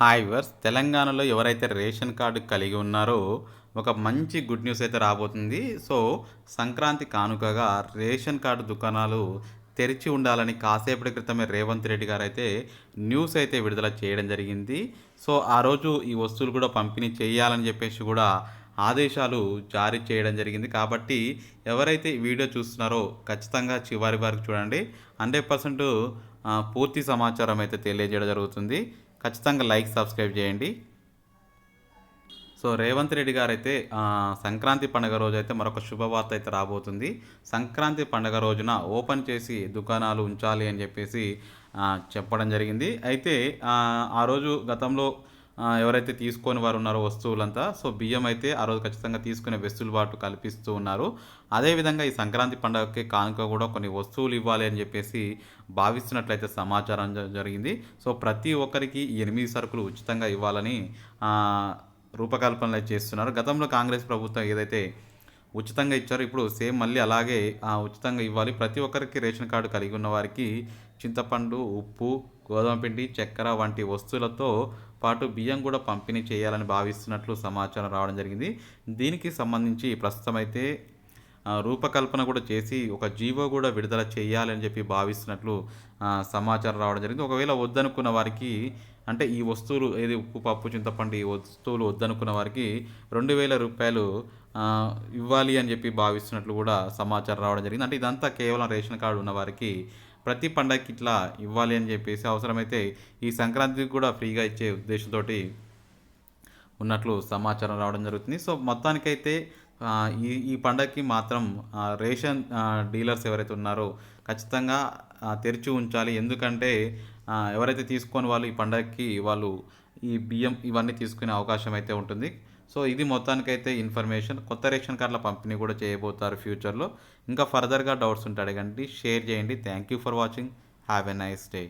Hi verse తెలంగాణలో ఎవరైతే ration card కలిగి ఉన్నారో ఒక మంచి గుడ్ న్యూస్ అయితే రాబోతుంది. సో సంక్రాంతి కానుకగా రేషన్ కార్డు దుకాణాలు తెరిచి ఉండాలని కాసేపటి క్రితమే రేవంత్ రెడ్డి గారు అయితే న్యూస్ అయితే విడుదల చేయడం జరిగింది. సో ఆ రోజు ఈ వస్తువులు కూడా పంపిణీ చేయాలని చెప్పేసి కూడా ఆదేశాలు జారీ చేయడం జరిగింది. కాబట్టి ఎవరైతే ఈ వీడియో చూస్తున్నారో ఖచ్చితంగా చివరి వరకు చూడండి. 100% పూర్తి సమాచారం అయితే తెలియజేయడం జరుగుతుంది. ఖచ్చితంగా లైక్, సబ్స్క్రైబ్ చేయండి. సో రేవంత్ రెడ్డి గారైతే సంక్రాంతి పండుగ రోజైతే మరొక శుభవార్త అయితే రాబోతుంది. సంక్రాంతి పండుగ రోజున ఓపెన్ చేసి దుకాణాలు ఉంచాలి అని చెప్పేసి చెప్పడం జరిగింది. అయితే ఆ రోజు గతంలో ఎవరైతే తీసుకొని వారు ఉన్నారో వస్తువులంతా, సో బియ్యం అయితే ఆ రోజు ఖచ్చితంగా తీసుకునే వెసులుబాటు కల్పిస్తూ ఉన్నారు. అదేవిధంగా ఈ సంక్రాంతి పండుగకి కానుక కూడా కొన్ని వస్తువులు ఇవ్వాలి అని చెప్పేసి భావిస్తున్నట్లయితే సమాచారం జరిగింది. సో ప్రతి ఒక్కరికి ఈ 8 సరుకులు ఉచితంగా ఇవ్వాలని రూపకల్పనలు చేస్తున్నారు. గతంలో కాంగ్రెస్ ప్రభుత్వం ఏదైతే ఉచితంగా ఇచ్చారో ఇప్పుడు సేమ్ మళ్ళీ అలాగే ఉచితంగా ఇవ్వాలి. ప్రతి ఒక్కరికి రేషన్ కార్డు కలిగి ఉన్న వారికి చింతపండు, ఉప్పు, గోధుమ పిండి, చక్కెర వంటి వస్తువులతో పాటు బియ్యం కూడా పంపిణీ చేయాలని భావిస్తున్నట్లు సమాచారం రావడం జరిగింది. దీనికి సంబంధించి ప్రస్తుతం అయితే రూపకల్పన కూడా చేసి ఒక జీవో కూడా విడుదల చేయాలని చెప్పి భావిస్తున్నట్లు సమాచారం రావడం జరిగింది. ఒకవేళ వద్దనుకున్న వారికి, అంటే ఈ వస్తువులు ఏది ఉప్పు, పప్పు, చింతపండు ఈ వస్తువులు వద్దనుకున్న వారికి 2,000 రూపాయలు ఇవ్వాలి అని చెప్పి భావిస్తున్నట్లు కూడా సమాచారం రావడం జరిగింది. అంటే ఇదంతా కేవలం రేషన్ కార్డు ఉన్న వారికి ప్రతి పండగకి ఇట్లా ఇవ్వాలి అని చెప్పేసి, అవసరమైతే ఈ సంక్రాంతికి కూడా ఫ్రీగా ఇచ్చే ఉద్దేశంతో ఉన్నట్లు సమాచారం రావడం జరుగుతుంది. సో మొత్తానికైతే ఈ ఈ పండగకి మాత్రం రేషన్ డీలర్స్ ఎవరైతే ఉన్నారో ఖచ్చితంగా తెరిచి ఉంచాలి. ఎందుకంటే ఎవరైతే తీసుకొని వాళ్ళు ఈ పండగకి వాళ్ళు ఈ బియ్యం ఇవన్నీ తీసుకునే అవకాశం అయితే ఉంటుంది. సో ఇది మొత్తానికైతే ఇన్ఫర్మేషన్. కొత్త రేషన్ కార్డుల పంపిణీ కూడా చేయబోతారు ఫ్యూచర్లో. ఇంకా ఫర్దర్గా డౌట్స్ ఉంటే అడగండి, షేర్ చేయండి. Thank you for watching. Have a nice day.